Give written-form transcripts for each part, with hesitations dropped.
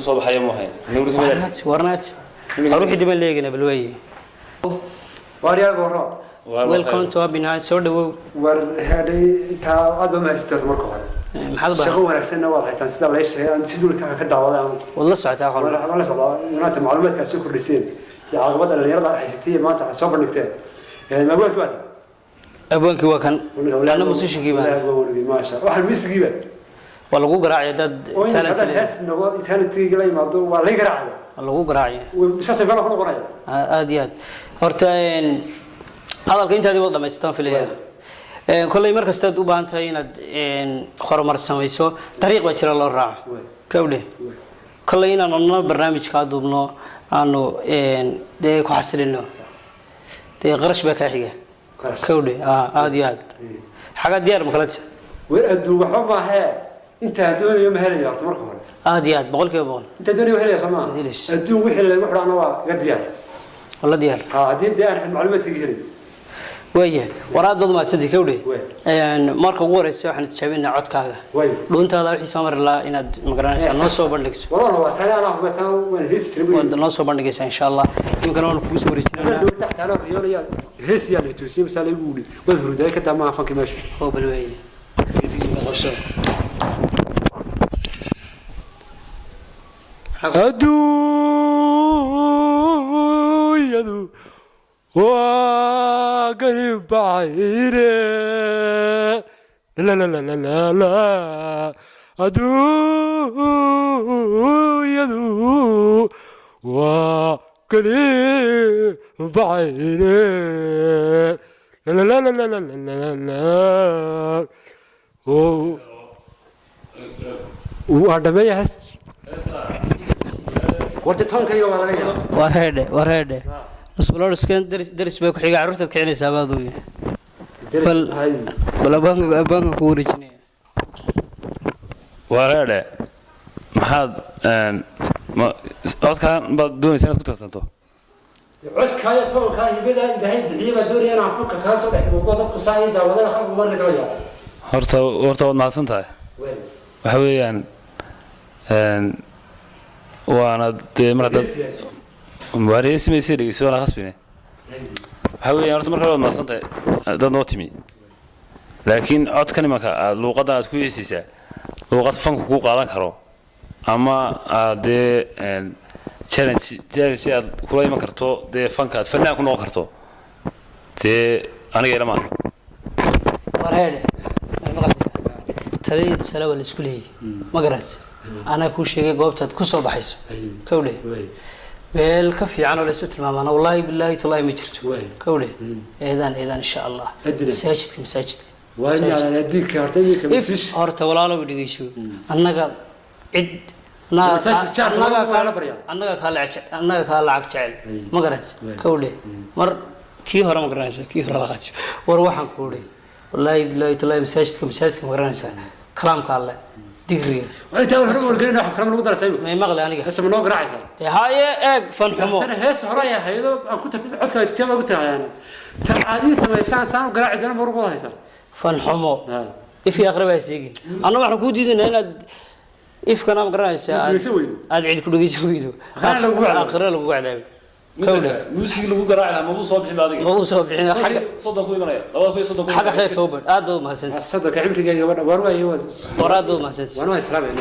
صوب حياة مهين نقول كذا ورنات أروح دم اللي جينا بالوي واريا بورا welcome to Abinai سود وهذه تا أبى ما استثمر كهذا محضر شغل ورسنا واضح إنسان سيدا ليش هي تدور كدعوة والله ساعتها خلاص ولا صلاة الناس معلومات كشوف كل سين يا عقبات اللي يرضى حياتية ما تعصب النكتة يعني ما أقولك بعد أبوك هو كان أنا مسويش جيبان لا أقول ما شاء واحد ميس جيبان والله جو قراعي داد ثالث هذا إنه ثالث تيجي لي موضوع ولا يقرأ والله جو قراعي وبساس يبغى نخرج قراعي أديات هرتين هذا الكلام تادي والله ما يستان في الليل كل مرة استاد وبان تاين خور مرة سميسو طريق بشر الله الرع كوله كل ينا نمنا برنامج كادو بنو أنو ده كحسلينه ده غرش بكاحية كوله أديات حاجات ديار مخلص ويردوا وحما هي أنت هدول يوم هلا يا أرتمركم ديار بقول كيف بقول أنت هدول يوم هلا يا سماع هدول وحلا وحلا أنا قد ديار والله ديار ديار المعلومات كثيرة ويه وراد ضد ما سدي كودي يعني مارك ووريس waxaan tijaabinaa codkaaga dhuuntaada wixii soo mar la inaad magaranaysaa noo soo bandhigso والله waa tan ana hubataan waan hees tirmay noo soo bandhigaysaa insha Allah imkan waan ku soo wareejinaa dhow taxta ana riyoolaya hees yaa la toosiyay misal igu wudi wad hurday ka tama fanki meesha oo bal weeye yadu وقريب بعيرة لا لا لا لا لا لا أدو يدو وقريب بعيرة لا لا لا لا لا لا لا لا وهذا ما يحس ورتون كيو ولا ورهده مسؤول السكن درس بيك حاجة عرفتك كعني سبادوي بل بانك كوريجني ورده محاد ما أصلا كان بدون سنة كنت تنتو عد كاية تو كاية بدا إلهي بعيبة دوري أنا عفوك كاسو لك موضوعات قصايدة ولا خلق مرة دوية هرتا ما سنتها وحويان وأنا مرة واريس ميسيري سؤال خاصبيني حاول أرتم مركب ما صنت ده نوتمي لكن عاد كلمة لغة كويسة لغة فنك كوك على كرو أما ده challenge كل ما كرتو ده فنك فنان كنا كرتو ده أنا غير ما ورهده ما قلت تريد سلوى الإسكولي ما قرأت أنا كل شيء جاوبت كسر بحس كولي بيل كفي عنه لسوت الماما والله بالله تالله ما جرت كولي إذن إن شاء الله مساجد وين على يديك كارتيني كمسيش هرت ولا لا بدي شو أنا قال عد أنا قال عق جعل ما قرأت كولي مر كي هرا ما قرأت كي هرا لغات وروحن كولي والله بالله تالله مساجد ما قرأت كلام قال دقري أنت أول مرة قلنا نحن كلام نقدر نسوي ما يمغلي أنا هسه من نوع راعي هاي فن حمو أنا هسه هرايا هيدا أنا كنت عدك يتكلم قلت يعني تعالي سما سان قراعي أنا مربوط هيدا فن حمو إفي أقرب يسيجي أنا ما حكود إذا هنا إف كنا مقرأس أدعي كل جيس ويدو آخر لو قاعد كوله موسيقى لو قراعي لما مو صوب بعدين مو صوب حين حاجة صدق كوي مريا لو كوي صدق حاجة خير توبر أدو ما سنت صدق عمري جاي ورا هي ورا أدو ما سنت وأنا إسلام يعني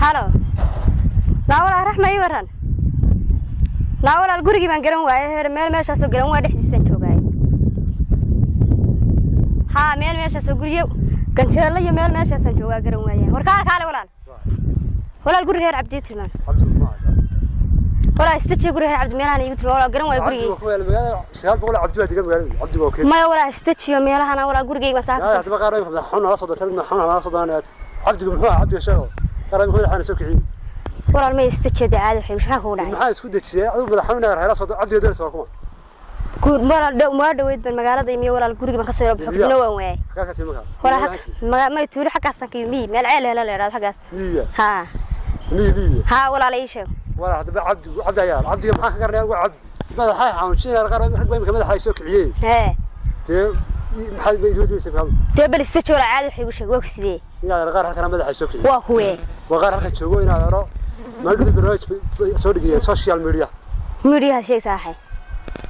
هلا لا ولا رحمة يورن لا ولا الجوري بان جرام واي ميل ماشى سو جرام واحد حديث سنتوجاي ها ميل ماشى سو جوري كان شاء الله ميل ماشى سنتوجا جرام واي وركار كله ولا الجوري غير عبديت المان ولا استجي غريها عبد ميلان يقول ولا قرن واي غريغي شغال بقول عبد الله دقال مغالد عبد الله وكيل ما ولا استجي ميلهنا ولا غريغي بس لا هذا قرا مدحون لا صدت مدحون لا صدانات عبد محمد عبد شغال قرا مدحنا سوكعين ولا ما استجي عادي وحي وش حكوا دحين maxaa isku dajiyay adigu madaxweynaha reer soo cabdi darso waa kuma كود مرة ما دويت بالمقالة ذي ولا الجوري ما كسر بحكم نوع وين ka ka timaka ولا حق ما يتولي حق أصلا مي ما العيلة لا لا حق miya ها miya ها ولا على شيء ولا هذا عبد عيال عبد maxaa ka qarnay عبد madaxa xanuunsiin qaran rag bay madaxa soo kiciyay ها tee maxay bay doodaysaa faham تبل استجوا عادي وحي وش وقت سدي ina qaar halkan madaxa soo kiciyay وهو وقار halka joogo ina aro maalin barnaamij soo dhigay social media ميريا شيء صحيح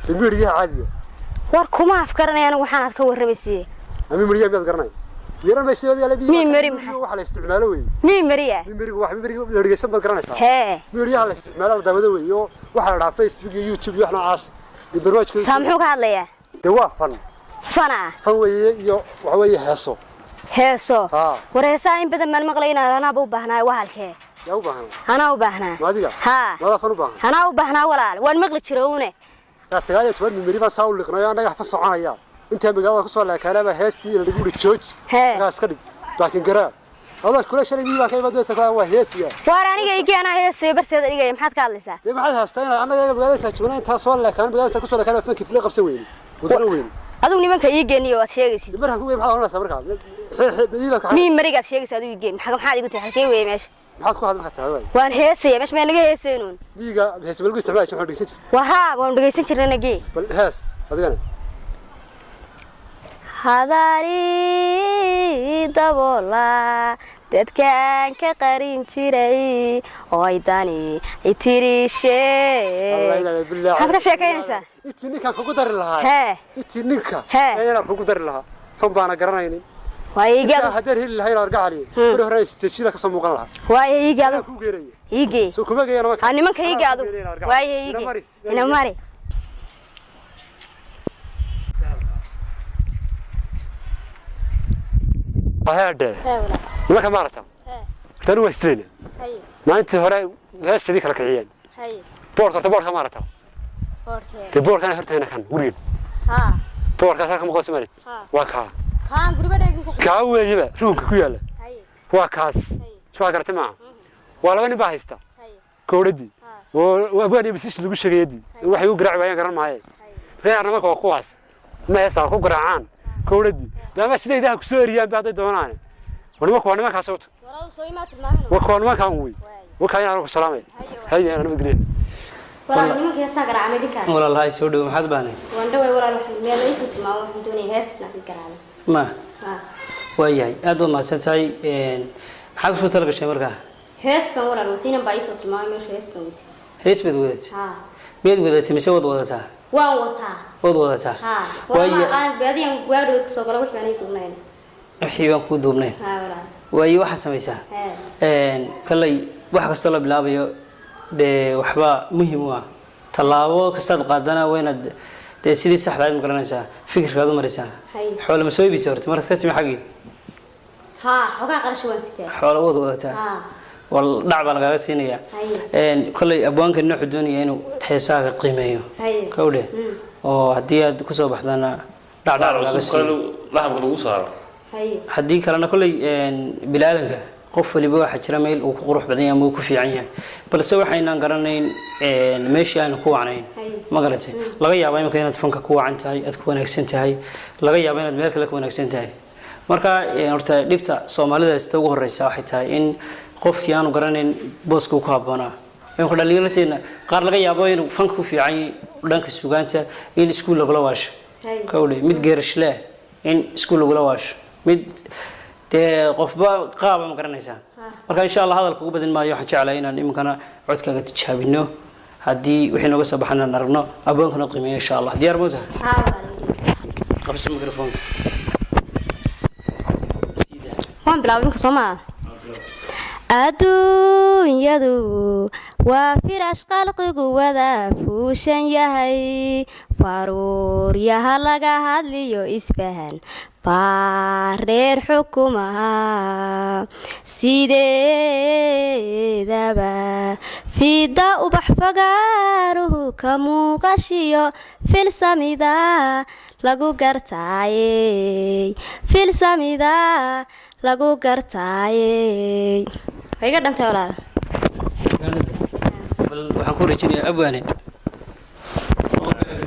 media caadiga warkuma afkaranayaan waxaan aad ka warramaysiin ami media mid garanay yaran bay sidoo kale Mii mari maxay? waxa la isticmaalo weey meriya mimirigu wax mimirigu la dhigaysan bad garanaysaa hee media la isticmaalo daawada weey oo waxa la dhaafay Facebook iyo YouTube iyo wax noocaas iyo barnaamijka saamxuu ka hadlayaa dawaa fana fan weeye iyo waxa weeye heeso heeso wareesaa in badan mal maqlayna anaba u baahnaa wahalkee yaa u baahan ana u baahnaa maadiga ha wada fan u baahan ana u baahnaa walaal waan maqli jiroone ka sagaal toban mimiri ba saa u liqnayo anaga fa soconaya inta magaalada ku soo laakaanaba heestii la dhigu George gaas ka dhig laakiin garaa هذا كل شيء بيبقى كيف بدو يسكوا وهيسيا واراني جاي أنا هيسي برسيد إيجي محد كارلسا دي ما حد هستين أنا بقولك تجونين تصور لك أنا بقولك تكسر لك أنا فين كيف لقب سوين وقروين أدوني من كيجي نيو أشياء سيد مرة هو يبحث عن سبرك بديلك مين مريق أشياء سيد يجي محد حد يقول تحكي وين ماشي محد كل هذا محد هذا وان هيسي مش ما نجي هيسينون بيجا هيس بلقي استعمال شو حد يسجل وها وان بقي سنتر نجي هيس هذا أنا هذاري دبولا dadkaan ka qarin jiray oo ay dani itirishe waxaad ka sheekaynaysaa intii ninkan kugu dari lahaa hee intii ninka ayaan kugu dari lahaa fan baana garanaynin waayiga hadaan heli lahayn arga cali mar hore istejida ka soo muuqan lahaa waayiga adu ku geeray iige soo kuma geeyana marka nimanka iige adu waayiga ina mari هذا ما كان مارته تروى استرين ما أنت هراء لا استديك لك عيان بورك مارته تبورك أنا هرت هنا كان قريب بورك أنا كم قوس مالت وكا كان قريب ده كاوي يجيبه روك كياله وكاس شو قرأت معه ولا بني باهسته كوردي وأبغى بسيش لقول شيء يدي واحد يقرأ وياه قرأ معي غير ما كوا قواس ما يسال كوا قرأان كوردي لا ما سيدي ده كسوريان بعد دونان ونما ما كاسوت ولا سوي ما تلمانه وكون ما كان وي وكان يعرف السلامة هيا أنا مدري ولا نمك يساقر عملي كان ولا الله يسعده محد باني وندوي ولا ما ليس تما وحدوني هس نحن كرامة ما وياي أدو ما سنتاي حال شو تلقى شيء مركا هس كان ولا روتين بايس وتما مش هس كنت هيس بدودت ميد بدودت مسوي ودودتها ودودتها ويا أنا بعدين قاعد سوقنا وش يعني كونين وحيبان كودوبنين waayo waxaad samaysaa kallay wax kasta la bilaabayo de waxba muhiim u ah talaabo kasta qaadana waynaad de sidii saxda ah garanaysaa fikirkaadu maraysaa xoolo ma soo iibisay horta marka timi xaqi xogaa qarash waan sitaa xoolo wadataa wal dhacba laga siinaya kallay abwaanka nooxu doonaya inuu heesaaga qiimeeyo kawdhe oo hadii aad ku soo baxdana dhacdhac laga siiyo lagu saaro haddii kalena kolley bilaadanka qof waliba waxa jira meel uu ku qurux badan yahay ama uu ku fiican yahay balse waxaynan garanayn meeshii aan ku wacnayn ma garatay laga yaabo in inaad fanka ku wacan tahay aad ku wanaagsan tahay laga yaabo inaad meel kale ku wanaagsan tahay marka horta dhibta Soomaalida istaa ugu horeysa waxay tahay in qofkii aanu garanayn booska ku haboona in ku dhalinyarteena qaar laga yaabo inuu fanka ku fiican yahay dhanka suugaanta in iskuul lagu lawaasho kawdhe mid geerishle in iskuul lagu lawaasho mid de qofba qaab ma garanaysaa marka insha Allah hadalku ugu badin maayo waxaan jeclahay inaan iminkana codkaaga tijaabino hadii wixii nooga soo baxana narno aboonkana qiimeeyo insha Allah diyaar ma tahay qabso mikrofoonka waan bilaabay ka Soomaa adduunyadu waa firash qalqigu wada fuushan yahay faruur yaha laga hadliyo isfahan baa reer xukumaha sideedaba fiida ubax fagaaruhu ka muuqashiyo filsamida lagu gartaayey filsamida lagu gartaayey way iga dhantay walaal waxaan ku rajinayaa abwaane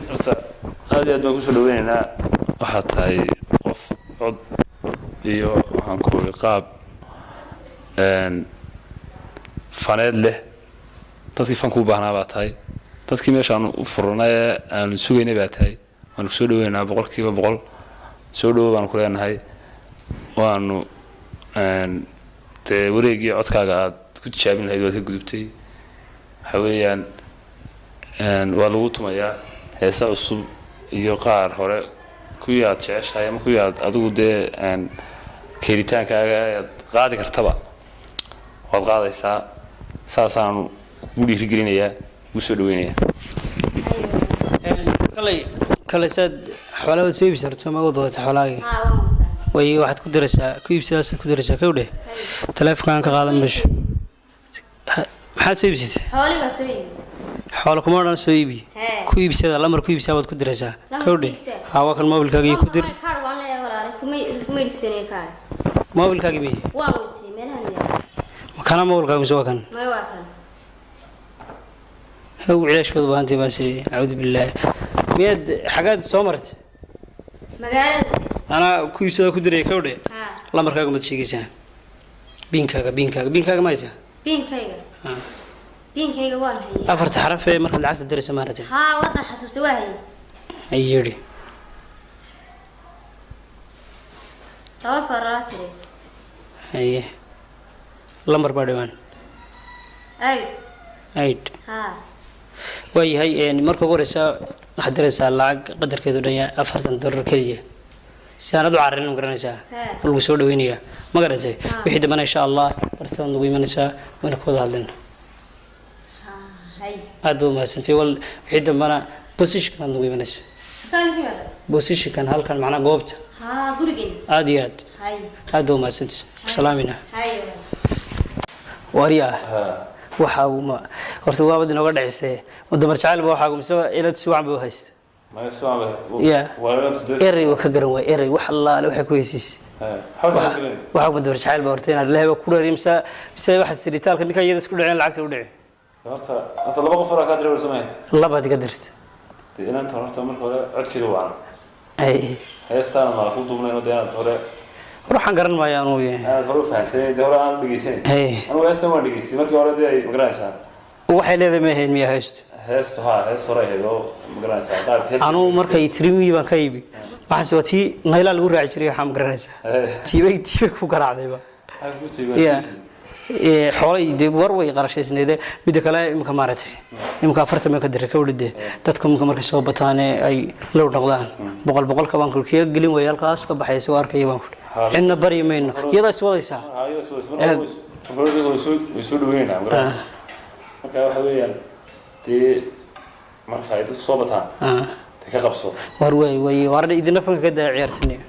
horta aad iyo aad baan kusoo dhaweynaynaa waxaad tahay qof cod iyo waxaan ku uri qaab faneed leh dadkii fanku u baahnaa baa tahay dadkii meeshaan u furnay ee aanu sugaynay baa tahay waanu kusoo dhaweynaynaa 100% soo dhawo baanu ku leenahay waanu dee wareegii codkaaga aad ku tijaabin lahayd waad ka gudubtay waxa weeyaan waa lagu tumayaa heesa cusub iyo qaar hore kuwii aad jeceshahay ama kuwii aad adigu dee keeritaankaaga aad qaadi kartaba waad qaadaysaa saasaanu ugu dhiirigelinayaa ugu soo dhaweynayaa kale saad xoolaha soo iibsan karto ma wada wata xoolaha way waxaad ku diraysaa ku iibsadaas ku diraysaa kawdhe taleefankan ka qaadan meesha maxaad soo iibsatay xooli baa soo iibi xoolo kuma dhan soo iibi ku iibsada lamar ku iibsaa waad ku diraysaa kawdhe waa kan mobilkaaga ku dir kaar waan leeyahay walaal kuma iibsanay kaar mobilkaaga mi waa watay meelahan yaa kana mobilkaaga soo kan ma waa kan هو علاش كذا بانتي باسري أعوذ بالله ميد حاجات سومرت magaalada أنا كوي سوى كدري كودي ها الله مركاكم تشيكيسان بينكاga ما يسا biinkayga waan hayay أفرت حرف مركز العكس الدرس مارته ها wadan xasuusta waa hayay أيوري tababarratire أيه لمر بادوان ay أيد ها way hay een marka ugu horeysa waxa diraysaa lacag qadarkeedu dhan yahay $40 kaliya si aan u caarin garanaysaa lagu soo dhaweynaya ma garanaysaa wixii dambana insha Allah bartaan ugu imanaysaa wana kooda hadlina hay aad u maasantay wal wixii dambana position ugu imanaysaa kan kimaada position halkan macna goobta ha gurigan aad iyo hay aad u maasantay salaamina hay wariya waxa uu ma horta waa wad inooga dhacisay wadamar jacayl baa waxa uu mise ila si wacan buu hayst ma ismaaba ya waa inta eray ka garan way eray wax Allah waxa ku heysiis waxa wadamar jacayl baa horta inaad leeyahay ku dheerimsa mise waxa siritaalka ninka iyada isku dhaceen lacagta u dhici horta laba qof ka dareer samay laba diga dirta inaan horta marka hore codkeedu waan ay heestaan ma ku duubnayno deegaan hore ruuxan garan maayo anuu yahay aad hore fahansan hore aan dhageysan anuu heestaan waan dhageystay markii hore ay magaranaysan waxay leedahay ma ahayn miya haysto heesto hees hore heedo magaranaysan qaabkeed anuu markay tirimi baan ka iibi waxaan soo tii nayla lagu raaci jiray waxa magaranaysa tiibay ku garaacdayba xoolay dib war way qarashaysneede mid kale imka maaratay imka 40 ma ka diray ka wadide dadka markay soo bataan ay loo noqdaan boqol ka baan ku gelin way halkaas ka baxayso arkay baan ku inna bari meeyno iyada is wadaysa soo dhaweynaa marka waxa weeyaan tii marka ay dadku soo bataan ka qabso war way idina fanka ka daa ciyaartay